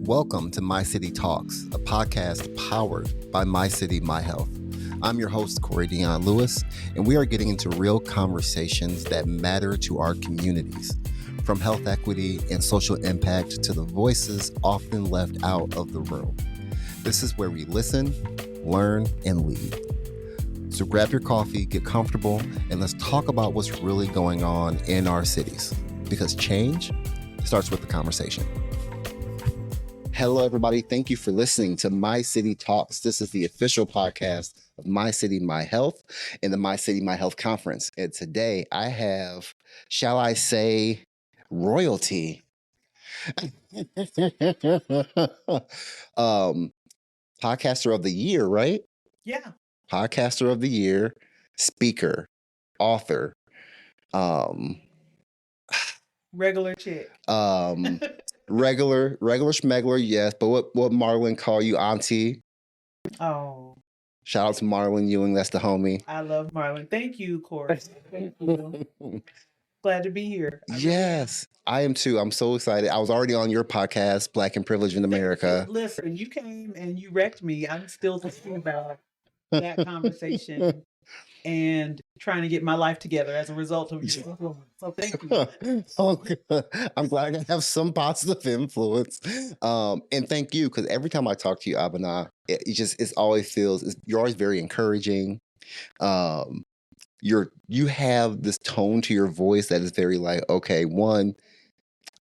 Welcome to My City Talks, a podcast powered by My City, My Health. I'm your host, Corey Dion Lewis, and we are getting into real conversations that matter to our communities, from health equity and social impact to the voices often left out of the room. This is where we listen, learn, and lead. So grab your coffee, get comfortable, and let's talk about what's really going on in our cities, because change starts with the conversation. Hello, everybody. Thank you for listening to My City Talks. This is the official podcast of My City, My Health and the My City, My Health Conference. And today I have, shall I say, royalty. Podcaster of the year, right? Yeah. Podcaster of the year, speaker, author, regular chick. regular schmegler, yes. But what Marlon call you, auntie? Oh. Shout out to Marlon Ewing. That's the homie. I love Marlon. Thank you, Corey. Thank you. Glad to be here. Yes, I am too. I'm so excited. I was already on your podcast, Black and Privilege in America. Listen, you came and you wrecked me. I'm still thinking about that conversation and trying to get my life together as a result of your influence. So thank you. Oh, good. I'm glad I have some positive influence. And thank you, because every time I talk to you, Abena, it always feels, you're always very encouraging. You have this tone to your voice that is very like, okay, one,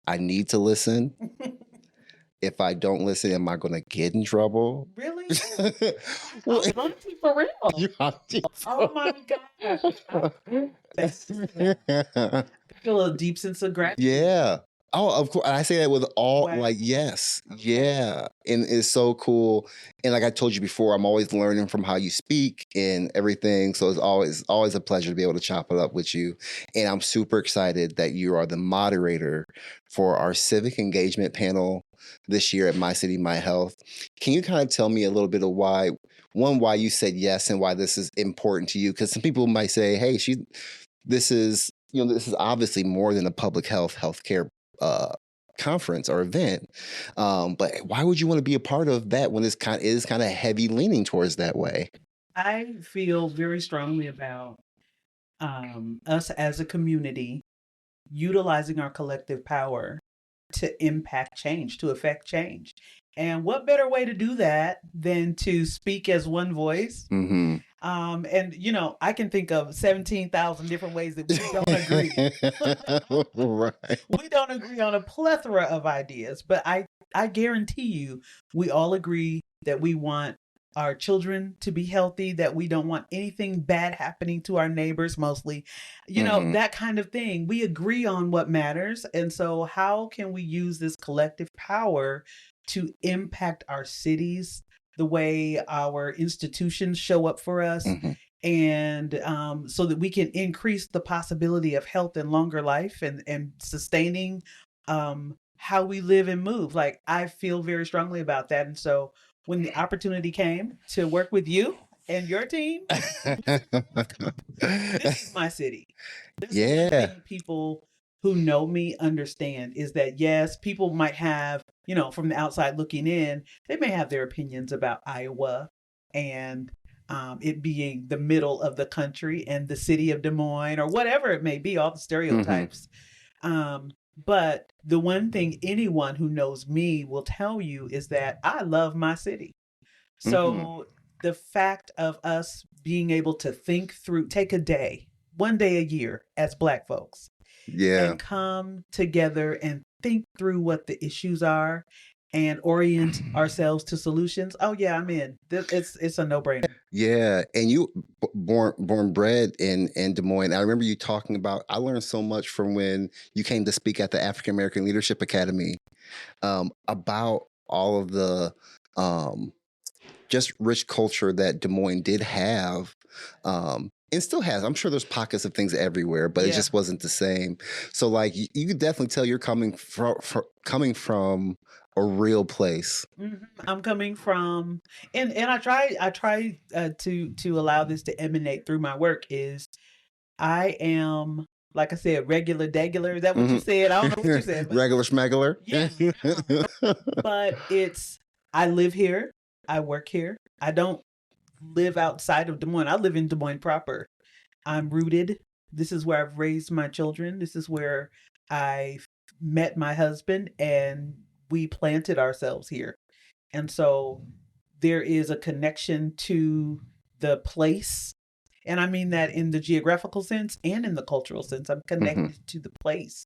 I need to listen. If I don't listen, am I going to get in trouble? Really? Well, I'm auntie for real. You auntie oh my gosh. I feel a deep sense of gratitude. Yeah. Oh, of course. And I say that with all like, yes. Yeah. And it's so cool. And like I told you before, I'm always learning from how you speak and everything. So it's always a pleasure to be able to chop it up with you. And I'm super excited that you are the moderator for our Civic Engagement Panel this year at My City, My Health. Can you kind of tell me a little bit of why you said yes and why this is important to you? Because some people might say, hey, this is obviously more than a public healthcare conference or event. But why would you want to be a part of that when it is kind of heavy leaning towards that way? I feel very strongly about us as a community utilizing our collective power to impact change, to affect change. And what better way to do that than to speak as one voice? Mm-hmm. And, I can think of 17,000 different ways that we don't agree. Right. We don't agree on a plethora of ideas, but I guarantee you, we all agree that we want our children to be healthy, that we don't want anything bad happening to our neighbors, mostly, that kind of thing. We agree on what matters. And so how can we use this collective power to impact our cities, the way our institutions show up for us, and so that we can increase the possibility of health and longer life and sustaining how we live and move. Like, I feel very strongly about that. And so when the opportunity came to work with you and your team, this is my city. This is one thing people who know me understand, is that, yes, people might have, from the outside looking in, they may have their opinions about Iowa and it being the middle of the country and the city of Des Moines or whatever it may be, all the stereotypes. But the one thing anyone who knows me will tell you is that I love my city. So the fact of us being able to take one day a year as Black folks, and come together and think through what the issues are and orient ourselves to solutions. Oh yeah, I'm in. It's a no-brainer. Yeah, and you born bred in Des Moines. I remember you talking about. I learned so much from when you came to speak at the African American Leadership Academy about all of the just rich culture that Des Moines did have. And still has. I'm sure there's pockets of things everywhere, but it just wasn't the same. So like you could definitely tell you're coming from a real place. I'm coming from, and I try to allow this to emanate through my work. Is I am like I said, regular degular. Is that what you said? I don't know what you said. But regular schmegular. yeah. But I live here. I work here. I don't live outside of Des Moines. I live in Des Moines proper. I'm rooted. This is where I've raised my children. This is where I met my husband, and we planted ourselves here. And so there is a connection to the place. And I mean that in the geographical sense and in the cultural sense. I'm connected to the place.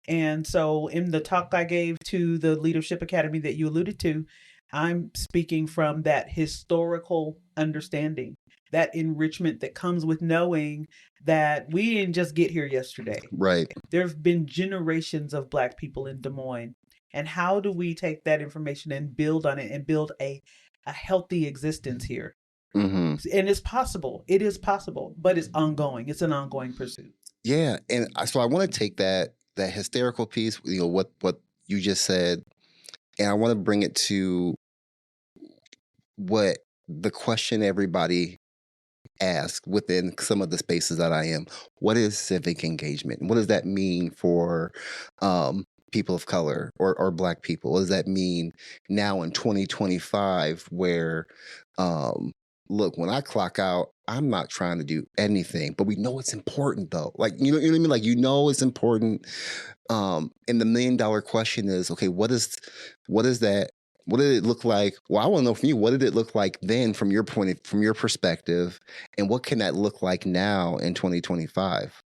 And so in the talk I gave to the Leadership Academy that you alluded to, I'm speaking from that historical understanding, that enrichment that comes with knowing that we didn't just get here yesterday. Right. There have been generations of Black people in Des Moines. And how do we take that information and build on it and build a healthy existence here? And it's possible. It is possible, but it's ongoing. It's an ongoing pursuit. Yeah. And so I want to take that hysterical piece, what you just said, and I want to bring it to what the question everybody asks within some of the spaces that I am. What is civic engagement? What does that mean for people of color or Black people? What does that mean now in 2025 where, look, when I clock out, I'm not trying to do anything, but we know it's important though. Like, you know what I mean? Like, it's important. And the $1 million question is, okay, what is that? What did it look like? Well, I want to know from you, what did it look like then from your perspective, and what can that look like now in 2025?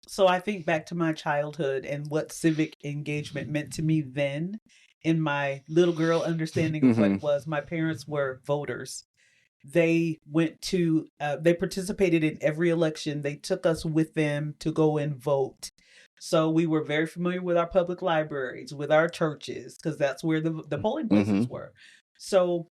So I think back to my childhood and what civic engagement meant to me then in my little girl understanding of what it was. My parents were voters. They they participated in every election. They took us with them to go and vote. So we were very familiar with our public libraries, with our churches, because that's where the polling places were. So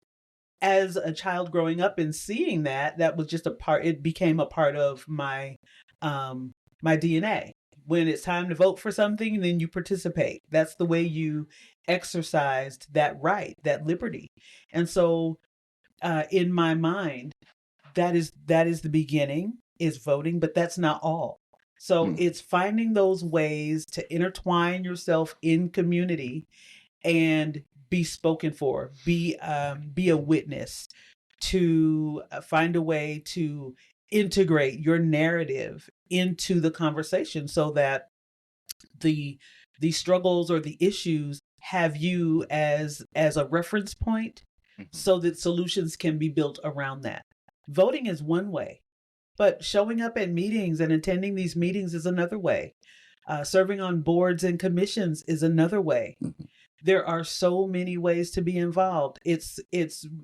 as a child growing up and seeing that was just it became a part of my my DNA. When it's time to vote for something, then you participate. That's the way you exercised that right, that liberty. And so in my mind, that is the beginning, is voting, but that's not all. So it's finding those ways to intertwine yourself in community and be spoken for, be a witness, to find a way to integrate your narrative into the conversation so that the struggles or the issues have you as a reference point so that solutions can be built around that. Voting is one way, but showing up at meetings and attending these meetings is another way. Serving on boards and commissions is another way. There are so many ways to be involved. It's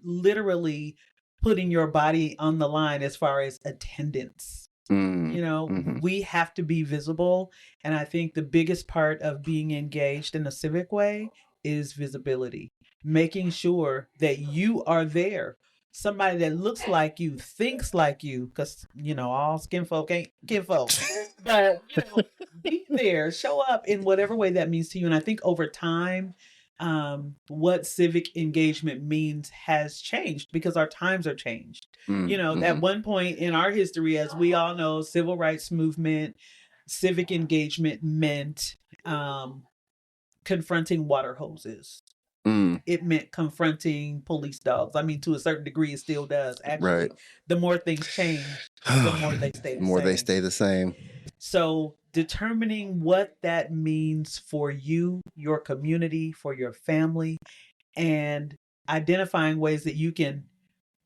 literally putting your body on the line as far as attendance. We have to be visible. And I think the biggest part of being engaged in a civic way is visibility, making sure that you are there. Somebody that looks like you, thinks like you, because, all skin folk ain't kin folk. But, be there, show up in whatever way that means to you. And I think over time, what civic engagement means has changed because our times are changed. At one point in our history, as we all know, civil rights movement, civic engagement meant confronting water hoses. It meant confronting police dogs. I mean, to a certain degree, it still does. Actually, right. The more things change, the more they stay the same. They stay the same. So determining what that means for you, your community, for your family, and identifying ways that you can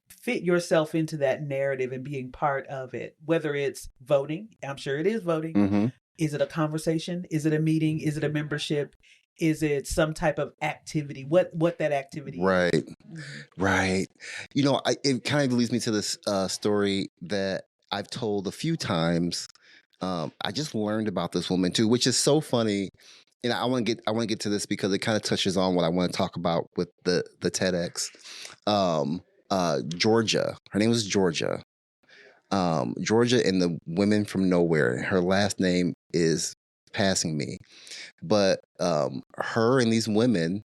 fit yourself into that narrative and being part of it, whether it's voting. I'm sure it is voting. Is it a conversation? Is it a meeting? Is it a membership? Is it some type of activity? What that activity is? Right. It kind of leads me to this story that I've told a few times. I just learned about this woman too, which is so funny. And I want to get to this because it kind of touches on what I want to talk about with the TEDx. Georgia. Her name was Georgia. Georgia and the Women from Nowhere. Her last name is passing me. But her and these women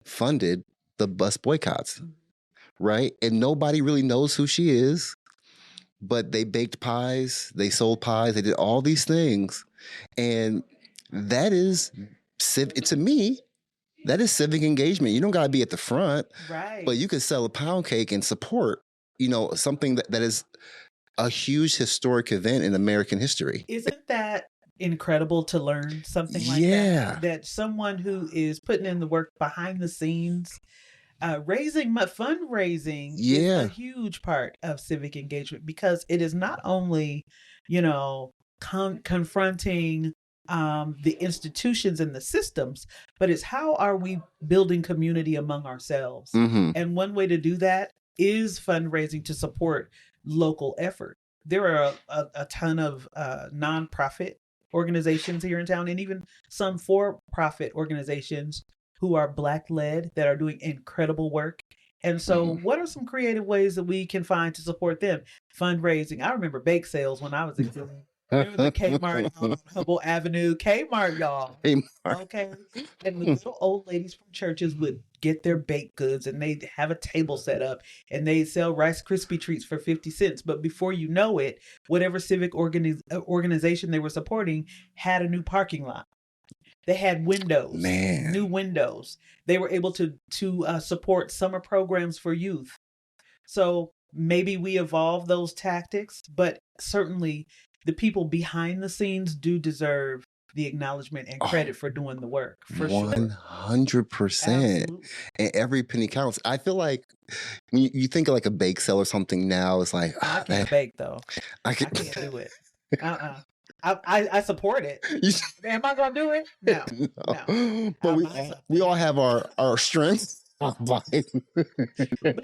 funded the bus boycotts, right? And nobody really knows who she is. but they baked pies, they sold pies, they did all these things. And that is, to me, that is civic engagement. You don't got to be at the front, Right. but you could sell a pound cake and support, something that is a huge historic event in American history. Isn't that incredible to learn something like Yeah. that someone who is putting in the work behind the scenes, fundraising is Yeah. a huge part of civic engagement, because it is not only, confronting the institutions and the systems, but it's how are we building community among ourselves. Mhm. And one way to do that is fundraising to support local effort. There are a ton of nonprofit organizations here in town, and even some for-profit organizations who are Black led that are doing incredible work. And so, what are some creative ways that we can find to support them? Fundraising. I remember bake sales when I was in Philly. Remember the Kmart on Hubble Avenue? Kmart, y'all. Kmart. Okay. And the little old ladies from churches would get their baked goods and they'd have a table set up and they'd sell Rice Krispie treats for 50 cents. But before you know it, whatever civic organization they were supporting had a new parking lot. They had windows, new windows. They were able to support summer programs for youth. So maybe we evolve those tactics, but certainly the people behind the scenes do deserve the acknowledgement and credit for doing the work. For 100%. And every penny counts. I feel like when you think of like a bake sale or something now, it's like, I can't bake though. I can't do it. I support it. Am I gonna do it? No. But we all have our strengths. But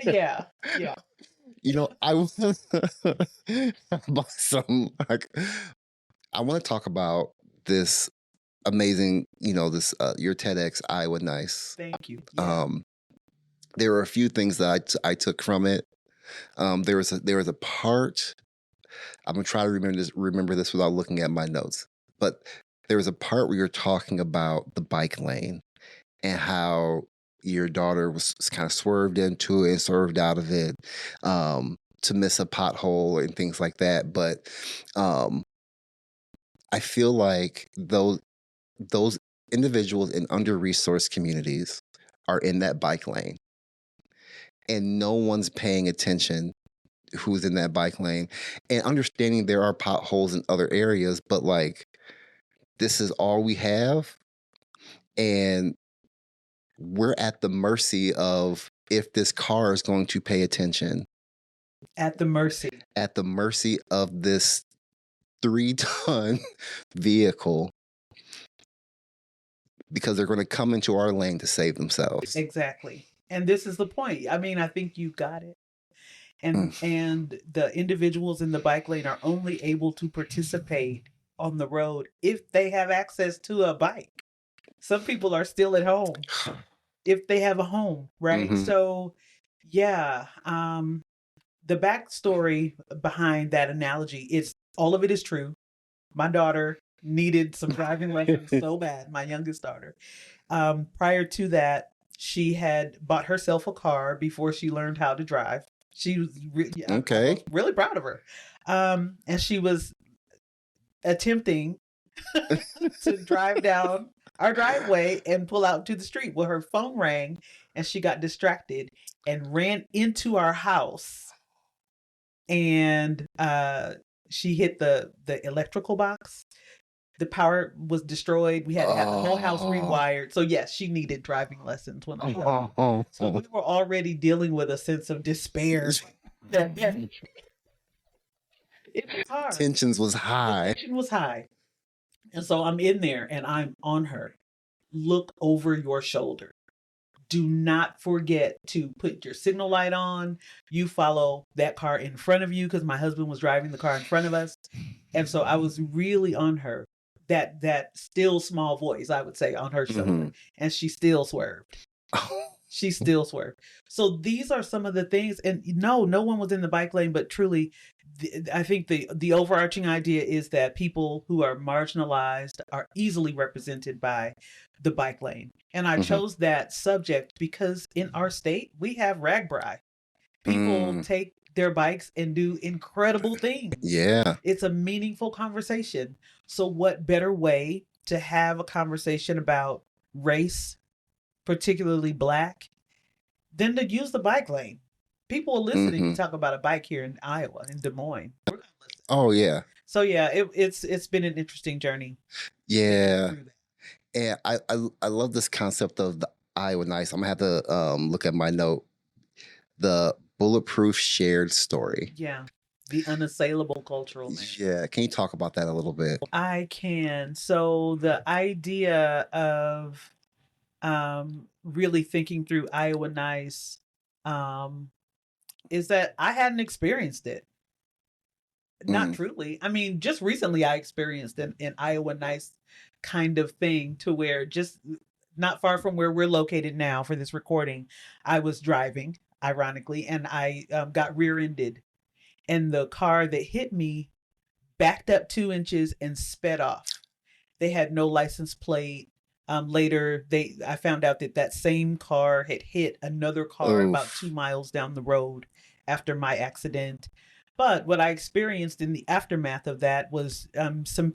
yeah. I want I want to talk about this amazing, this your TEDx Iowa Nice. Thank you. Yeah. There were a few things that I took from it. There was a part. I'm gonna try to remember this without looking at my notes. But there was a part where you're talking about the bike lane and how your daughter was kind of swerved into it and swerved out of it to miss a pothole and things like that. But I feel like those individuals in under-resourced communities are in that bike lane, and no one's paying attention who's in that bike lane, and understanding there are potholes in other areas, but like this is all we have, and we're at the mercy of if this car is going to pay attention. At the mercy of this 3-ton vehicle, because they're going to come into our lane to save themselves. Exactly. And this is the point. I mean, I think you got it. And the individuals in the bike lane are only able to participate on the road if they have access to a bike. Some people are still at home if they have a home, right? Mm-hmm. So, yeah, the backstory behind that analogy is all of it is true. My daughter needed some driving lessons so bad, my youngest daughter. Prior to that, she had bought herself a car before she learned how to drive. She was really proud of her. And she was attempting to drive down our driveway and pull out to the street. Well, her phone rang and she got distracted and ran into our house. And she hit the electrical box. The power was destroyed. We had to have the whole house rewired. So yes, she needed driving lessons when I was So we were already dealing with a sense of despair. It was hard. Tension was high. And so I'm in there and I'm on her. Look over your shoulder. Do not forget to put your signal light on. You follow that car in front of you, because my husband was driving the car in front of us. And so I was really on her. That still small voice, I would say, on her shoulder. Mm-hmm. And she still swerved. She still swerved. So these are some of the things. And no one was in the bike lane, but truly, I think the overarching idea is that people who are marginalized are easily represented by the bike lane. And I chose that subject because in our state, we have RAGBRAI. People take their bikes and do incredible things. Yeah. It's a meaningful conversation. So what better way to have a conversation about race, particularly Black, than to use the bike lane? People are listening to talk about a bike here in Iowa, in Des Moines. We're gonna listen. Oh yeah. So yeah, it's been an interesting journey. Yeah. Through that. And I love this concept of the Iowa Nice. I'm gonna have to look at my note. The bulletproof shared story. Yeah. The unassailable cultural narrative. Yeah. Can you talk about that a little bit? I can. So the idea of really thinking through Iowa Nice is that I hadn't experienced it. Not truly. I mean, just recently I experienced an Iowa Nice kind of thing, to where just not far from where we're located now for this recording, I was driving, ironically, and I got rear-ended. And the car that hit me backed up 2 inches and sped off. They had no license plate. Later, I found out that same car had hit another car about 2 miles down the road after my accident. But what I experienced in the aftermath of that was some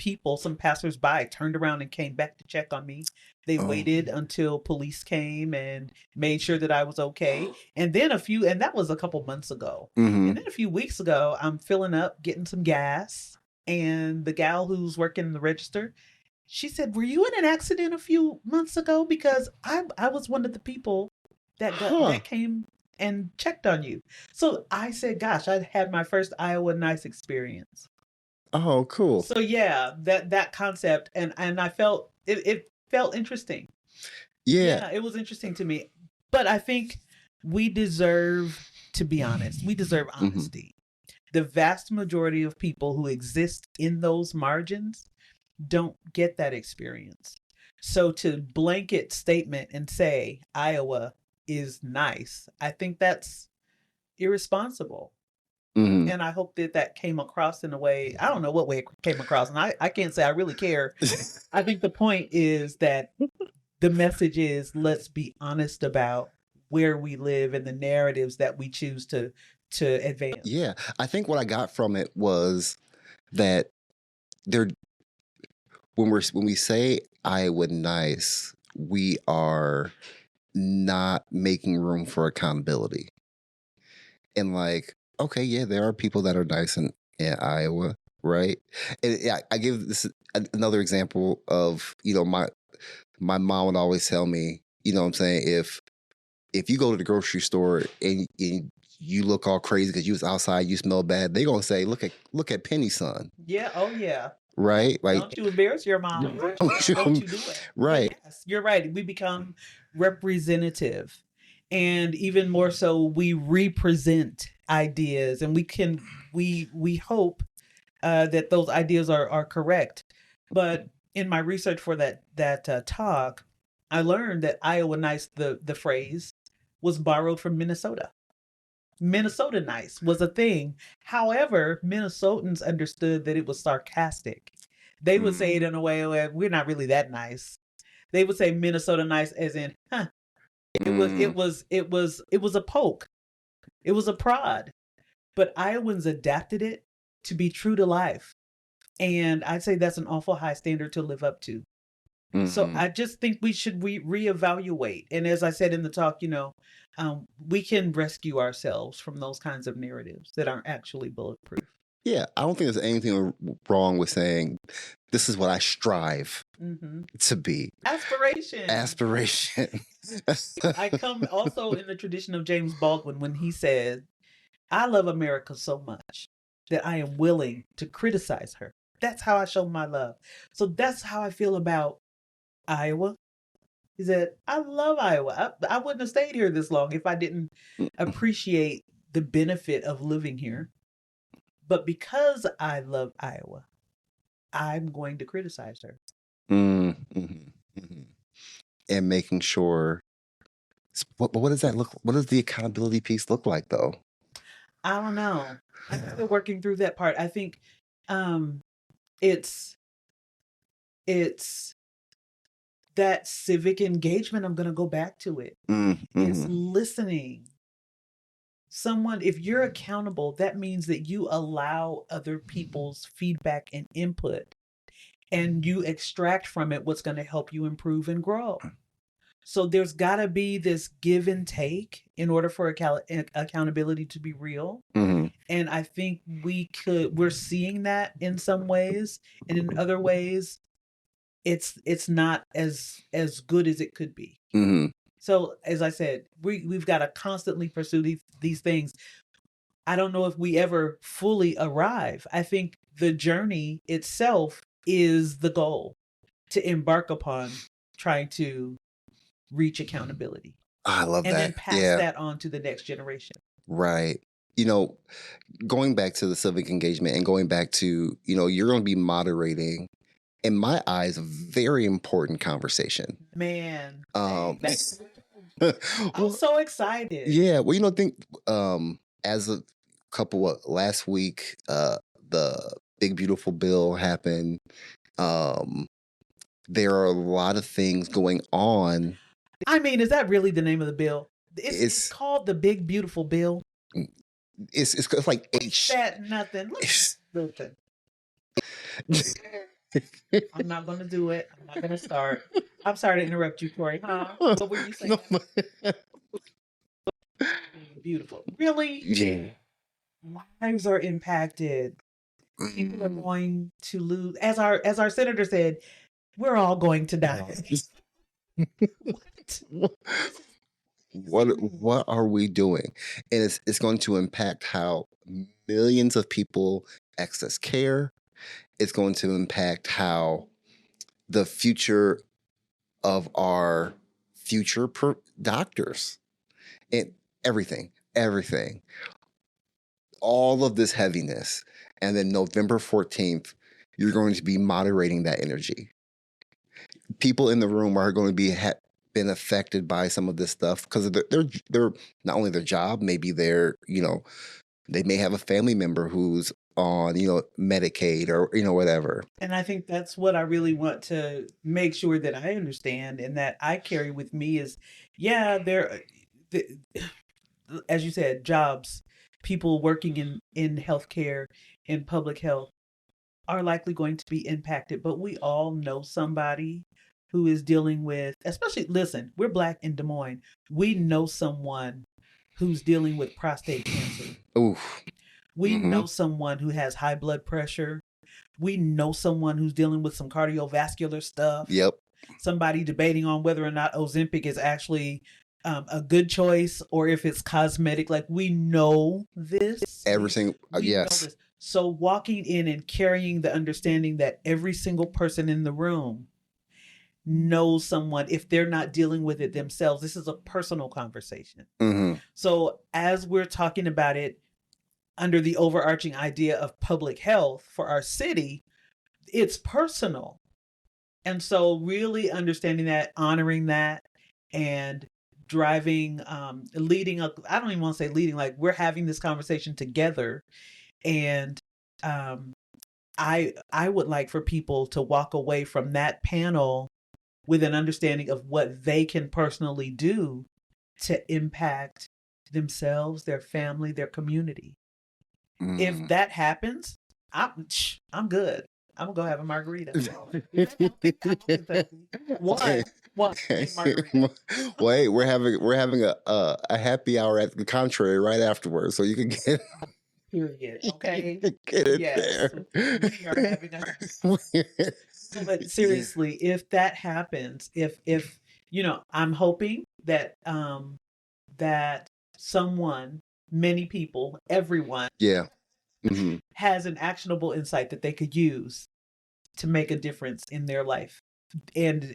passersby turned around and came back to check on me. They waited until police came and made sure that I was okay. And then and that was a couple months ago. And then a few weeks ago, I'm filling up, getting some gas. And the gal who's working in the register, she said, "Were you in an accident a few months ago? Because I was one of the people that came and checked on you." So I said, "Gosh, I had my first Iowa Nice experience." Oh, cool. So yeah, that concept, and I felt it felt interesting. Yeah, it was interesting to me. But I think we deserve to be honest. We deserve honesty. The vast majority of people who exist in those margins don't get that experience. So to blanket statement and say Iowa is nice, I think that's irresponsible. And I hope that came across in a way, I don't know what way it came across, and I can't say I really care. I think the point is that the message is, let's be honest about where we live and the narratives that we choose to advance. Yeah, I think what I got from it was that when we say Iowa Nice, we are not making room for accountability. And like, okay, yeah, there are people that are nice in Iowa, right? And I give this another example of, my mom would always tell me, what I'm saying, if you go to the grocery store and you look all crazy because you was outside, you smell bad, they're gonna say, look at Penny's son. Yeah, oh yeah. Right? Like, don't you embarrass your mom. Don't you do it. Right. But yes, you're right. We become representative. And even more so, we represent ideas, and we hope that those ideas are correct. But in my research for that talk, I learned that Iowa Nice, the phrase, was borrowed from Minnesota. Minnesota Nice was a thing. However, Minnesotans understood that it was sarcastic. They would say it in a way where we're not really that nice. They would say Minnesota Nice as in, huh. It was a poke. It was a prod. But Iowans adapted it to be true to life. And I'd say that's an awful high standard to live up to. So I just think we should reevaluate. And as I said in the talk, we can rescue ourselves from those kinds of narratives that aren't actually bulletproof. Yeah, I don't think there's anything wrong with saying, this is what I strive to be. Aspiration. I come also in the tradition of James Baldwin when he said, "I love America so much that I am willing to criticize her. That's how I show my love." So that's how I feel about Iowa. He said, "I love Iowa. I wouldn't have stayed here this long if I didn't appreciate the benefit of living here. But because I love Iowa, I'm going to criticize her." And making sure, but what does that look? What does the accountability piece look like, though? I don't know. I'm still working through that part. I think it's that civic engagement. I'm going to go back to it. It's listening. if you're accountable, that means that you allow other people's feedback and input, and you extract from it what's going to help you improve and grow. So there's got to be this give and take in order for accountability to be real. Mm-hmm. And I think we're seeing that in some ways, and in other ways it's not as good as it could be. Mm-hmm. So as I said, we've got to constantly pursue these things. I don't know if we ever fully arrive. I think the journey itself is the goal to embark upon, trying to reach accountability. I love and that. then pass that on to the next generation. Right. You know, going back to the civic engagement and going back to, you're going to be moderating, in my eyes, a very important conversation. Man, I'm so excited. Yeah. Well, think as a couple last week, the Big Beautiful Bill happened. There are a lot of things going on. I mean, is that really the name of the bill? It's called the Big Beautiful Bill. It's like H. That nothing. Listen. I'm not going to do it. I'm not going to start. I'm sorry to interrupt you, Corey. Huh? What were you saying? Beautiful. Really? Yeah. Lives are impacted. People are going to lose. As our senator said, we're all going to die. What are we doing? And it's going to impact how millions of people access care. It's going to impact how the future of our future doctors and everything, all of this heaviness. And then November 14th, you're going to be moderating that energy. People in the room are going to be been affected by some of this stuff because of they're not only their job, maybe they're, they may have a family member who's on, Medicaid or, whatever. And I think that's what I really want to make sure that I understand and that I carry with me is, as you said, jobs, people working in healthcare, in public health are likely going to be impacted, but we all know somebody who is dealing with, especially, listen, we're Black in Des Moines. We know someone who's dealing with prostate cancer. Oof. We know someone who has high blood pressure. We know someone who's dealing with some cardiovascular stuff. Yep. Somebody debating on whether or not Ozempic is actually a good choice or if it's cosmetic. Like, we know this. Everything. Yes. Know this. So walking in and carrying the understanding that every single person in the room knows someone, if they're not dealing with it themselves, this is a personal conversation. So as we're talking about it under the overarching idea of public health for our city, it's personal. And so really understanding that, honoring that, and driving, leading up, I don't even want to say leading, like we're having this conversation together. And I would like for people to walk away from that panel with an understanding of what they can personally do to impact themselves, their family, their community. If that happens, I'm good. I'm gonna go have a margarita. One margarita. Wait, we're having a happy hour at the contrary right afterwards, so you can get. Period. Okay. Get it there. We are having but seriously, if that happens, if I'm hoping that that someone, many people, everyone, has an actionable insight that they could use to make a difference in their life, and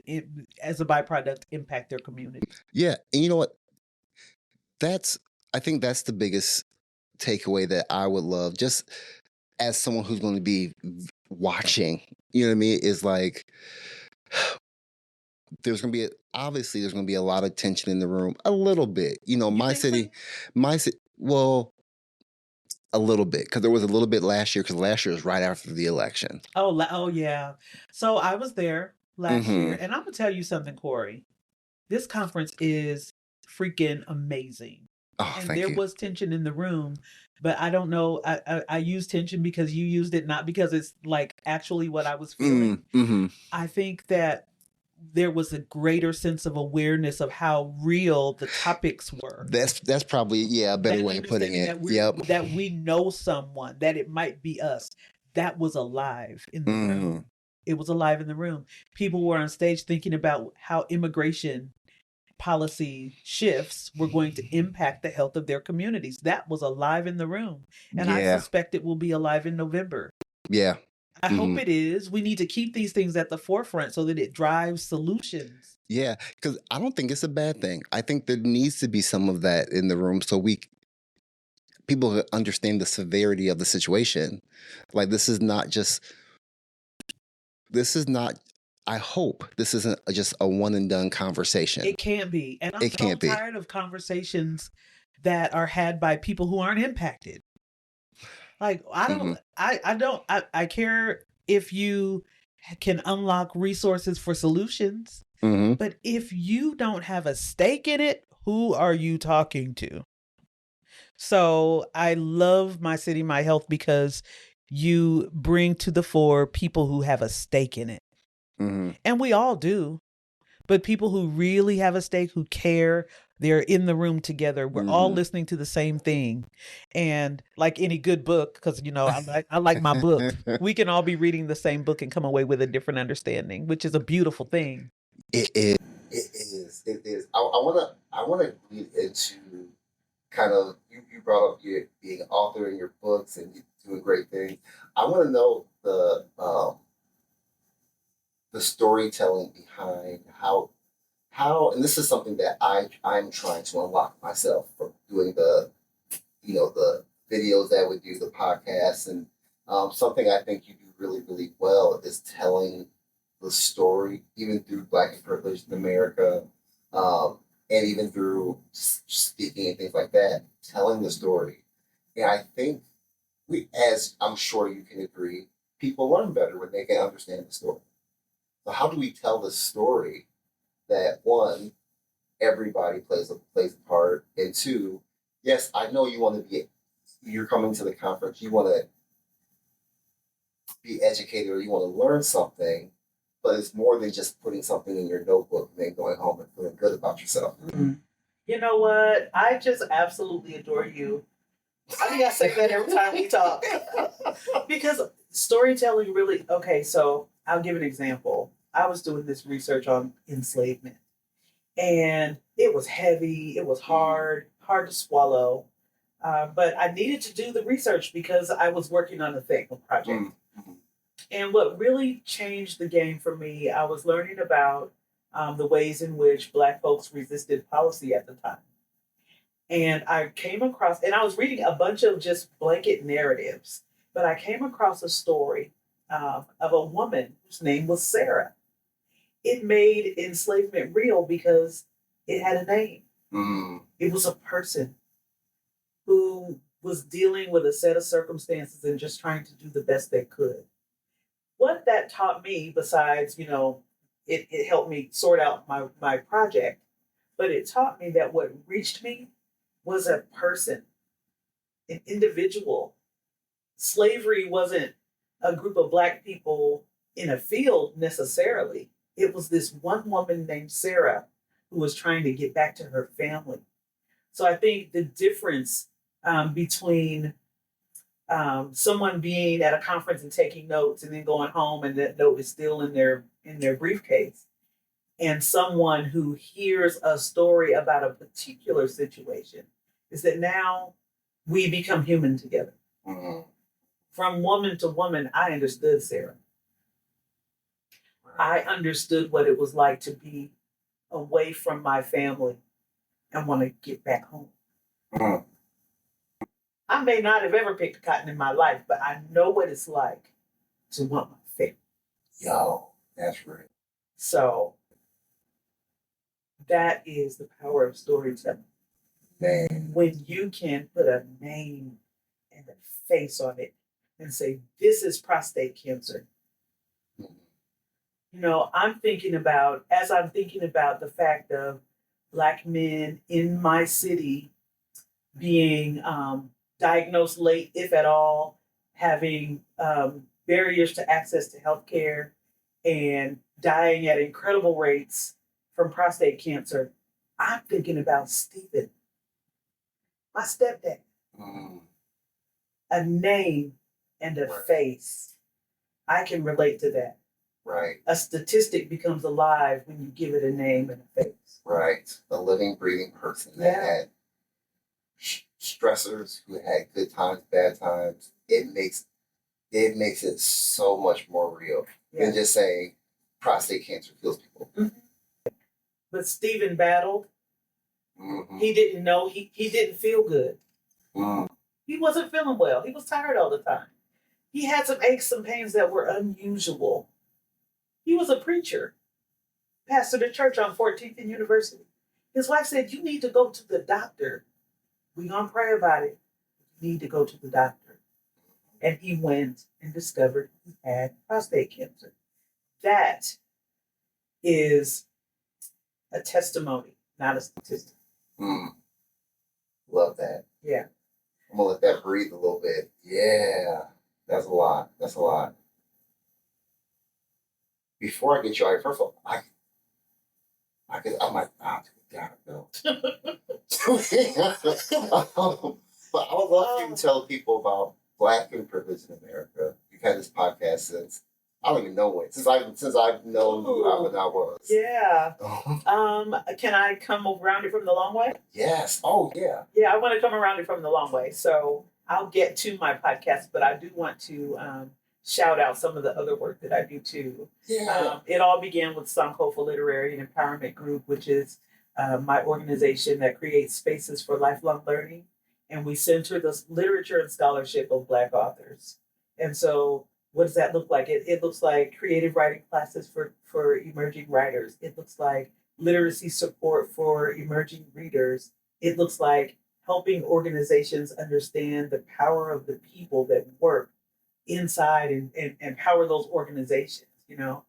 as a byproduct, impact their community. Yeah, and you know what? I think that's the biggest takeaway that I would love, just as someone who's going to be watching, you know what I mean, is like there's going to be a lot of tension in the room, a little bit, my city, well, a little bit, because there was a little bit last year, because last year was right after the election. Oh yeah. So I was there last year, and I'm gonna tell you something, Corey. This conference is freaking amazing. Oh, And thank there you. was tension in the room, but I don't know. I use tension because you used it, not because it's like actually what I was feeling. Mm-hmm. I think that there was a greater sense of awareness of how real the topics were. That's probably, yeah, a better That way of putting understanding it. that Yep. we know someone, that it might be us, that was alive in the Mm-hmm. room. It was alive in the room. People were on stage thinking about how immigration policy shifts were going to impact the health of their communities. That was alive in the room. And I Yeah. suspect it will be alive in November. Yeah. I Mm-hmm. hope it is. We need to keep these things at the forefront so that it drives solutions. Yeah, because I don't think it's a bad thing. I think there needs to be some of that in the room so people understand the severity of the situation. Like this is not. I hope this isn't just a one and done conversation. It can't be. And I'm It so can't be. tired of conversations that are had by people who aren't impacted. Like Mm-hmm. I care if you can unlock resources for solutions, Mm-hmm. but if you don't have a stake in it, who are you talking to? So I love My City, My Health because you bring to the fore people who have a stake in it. Mm-hmm. And we all do. But people who really have a stake, who care, they're in the room together. We're all Mm-hmm. listening to the same thing. And like any good book, because I like my book, we can all be reading the same book and come away with a different understanding, which is a beautiful thing. It is. It is. It is. I wanna lead into kind of you brought up your being an author in your books and you doing great things. I want to know the storytelling behind how and this is something that I'm trying to unlock myself from doing the videos that we do, the podcasts, and something I think you do really, really well is telling the story, even through Black and Privileged in America, and even through speaking and things like that, telling the story. And I think as I'm sure you can agree, people learn better when they can understand the story. So how do we tell the story that one, everybody plays a part, and two, yes, I know you're coming to the conference, you want to be educated or you want to learn something, but it's more than just putting something in your notebook and then going home and feeling good about yourself. Mm-hmm. You know what? I just absolutely adore you. I think I say that every time we talk. Because storytelling really, okay, so I'll give an example. I was doing this research on enslavement, and it was heavy, it was hard to swallow. But I needed to do the research because I was working on a project. Mm-hmm. And what really changed the game for me, I was learning about the ways in which Black folks resisted policy at the time. And I came across, and I was reading a bunch of just blanket narratives, but I came across a story of a woman whose name was Sarah. It made enslavement real because it had a name. Mm. It was a person who was dealing with a set of circumstances and just trying to do the best they could. What that taught me, besides, it helped me sort out my project, but it taught me that what reached me was a person, an individual. Slavery wasn't a group of Black people in a field necessarily. It was this one woman named Sarah who was trying to get back to her family. So I think the difference between someone being at a conference and taking notes and then going home and that note is still in their briefcase, and someone who hears a story about a particular situation is that now we become human together. Mm-hmm. From woman to woman, I understood Sarah. I understood what it was like to be away from my family and want to get back home. Mm-hmm. I may not have ever picked cotton in my life, but I know what it's like to want my family. Yo, that's right. So that is the power of storytelling. Man. When you can put a name and a face on it and say, this is prostate cancer. I'm thinking about the fact of Black men in my city being diagnosed late, if at all, having barriers to access to healthcare, and dying at incredible rates from prostate cancer, I'm thinking about Stephen, my stepdad. A name and a face. I can relate to that. Right. A statistic becomes alive when you give it a name and a face. Right. A living, breathing person that had stressors, who had good times, bad times. It makes it so much more real than just saying prostate cancer kills people. But Stephen battled. He didn't know. He didn't feel good. He wasn't feeling well. He was tired all the time. He had some aches, some pains that were unusual. He was a preacher, pastored a church on 14th and University. His wife said, "You need to go to the doctor. We're going to pray about it. You need to go to the doctor." And he went and discovered he had prostate cancer. That is a testimony, not a statistic. Love that. Yeah. I'm going to let that breathe a little bit. Yeah. That's a lot. That's a lot. Before I get you out, first of all, I'm like, gotta go. But I would love for you to tell people about Black and privilege in America. You've had this podcast since, I don't even know when, since I've known you when I was. Yeah. Can I come around it from the long way? Yes. Oh, yeah. Yeah, I want to come around it from the long way. So I'll get to my podcast, but I do want to shout out some of the other work that I do too. Yeah. It all began with Sankofa Literary and Empowerment Group, which is my organization that creates spaces for lifelong learning. And we center the literature and scholarship of Black authors. And so what does that look like? It looks like creative writing classes for emerging writers. It looks like literacy support for emerging readers. It looks like helping organizations understand the power of the people that work inside and empower those organizations, you know.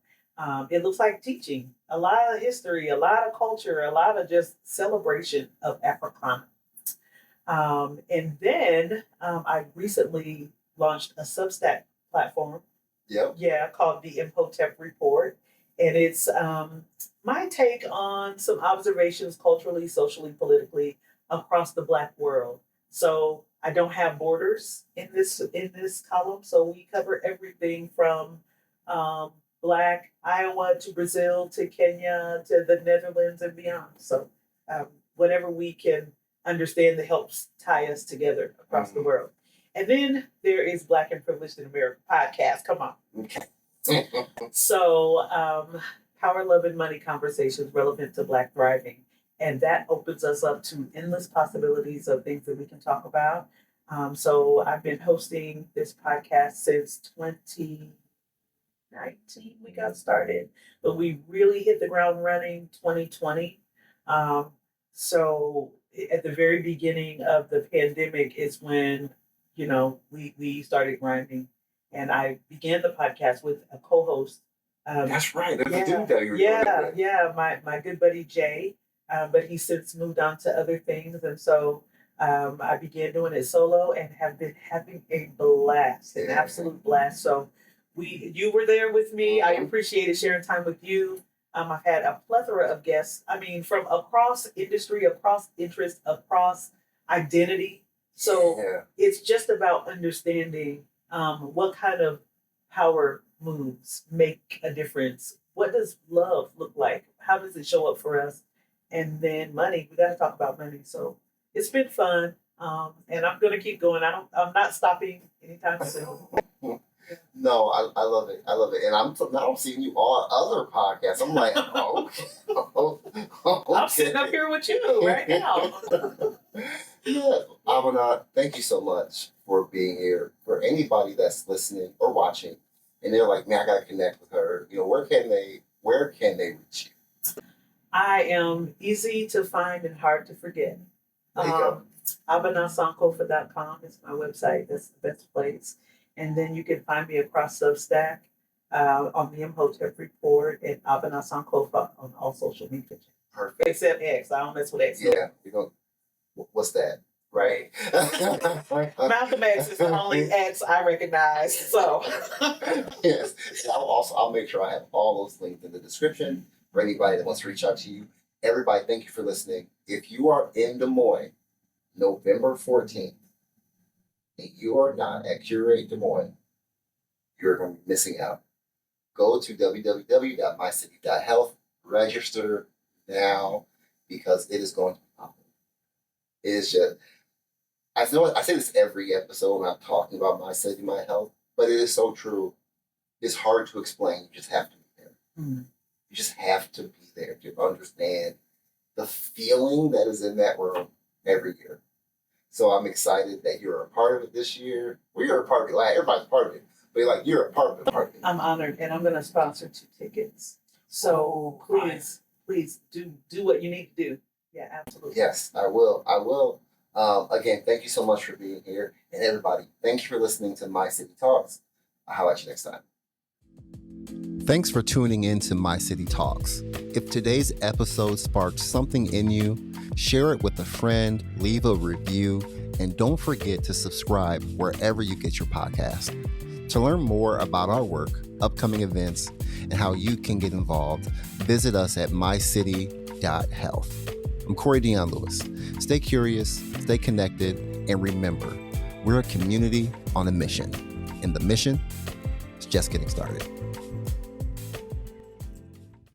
It looks like teaching a lot of history, a lot of culture, a lot of just celebration of Africana. And then I recently launched a Substack platform. Yep. Yeah, called the Imhotep Report. And it's my take on some observations culturally, socially, politically across the Black world. So I don't have borders in this column. So we cover everything from Black Iowa to Brazil to Kenya to the Netherlands and beyond. So whatever we can understand that helps tie us together across the world. And then there is Black and Privileged in America podcast. Come on. Okay. So power, love, and money conversations relevant to Black thriving. And that opens us up to endless possibilities of things that we can talk about. So I've been hosting this podcast since 2019. We got started, but we really hit the ground running 2020. So at the very beginning of the pandemic is when, you know, we started grinding, and I began the podcast with a co-host. That's right. There's a dude that you're doing with. Yeah, my good buddy Jay, but he's since moved on to other things, and so I began doing it solo and have been having a blast, an absolute blast. So you were there with me. I appreciated sharing time with you. I've had a plethora of guests. I mean, from across industry, across interest, across identity. So it's just about understanding what kind of power moves make a difference. What does love look like? How does it show up for us? And then money. We got to talk about money. So it's been fun, and I'm going to keep going. I'm not stopping anytime soon. No, I love it. I love it. And I'm seeing you on other podcasts. I'm like, okay. I'm sitting up here with you right now. Yeah. Abena, thank you so much for being here. For anybody that's listening or watching, and they're like, man, I got to connect with her. You know, where can they reach you? I am easy to find and hard to forget. There you go. AbenaSankofa.com is my website. That's the best place. And then you can find me across Substack on the Imhotep Report and Abena Sankofa on all social media. Perfect. Except X. I don't mess with X. Yeah. What's that? Right. Malcolm X is the only X I recognize. So yes, and I'll make sure I have all those links in the description for anybody that wants to reach out to you. Everybody, thank you for listening. If you are in Des Moines, November 14th, and you are not at Curate Des Moines, you're going to be missing out. Go to www.mycity.health, register now, because it is going to be popping. It is just, I say this every episode when I'm talking about My City, My Health, but it is so true. It's hard to explain. You just have to be there. Mm-hmm. You just have to be there to understand the feeling that is in that room every year. So I'm excited that you're a part of it this year. Well, you're a part of it. Like, everybody's a part of it. But you're a part of it. I'm honored, and I'm going to sponsor 2 tickets. So please do what you need to do. Yeah, absolutely. Yes, I will. Again, thank you so much for being here. And everybody, thank you for listening to My City Talks. I'll holler at you next time. Thanks for tuning in to My City Talks. If today's episode sparked something in you, share it with a friend, leave a review, and don't forget to subscribe wherever you get your podcast. To learn more about our work, upcoming events, and how you can get involved, visit us at mycity.health. I'm Corey Dion Lewis. Stay curious, stay connected, and remember, we're a community on a mission. And the mission is just getting started.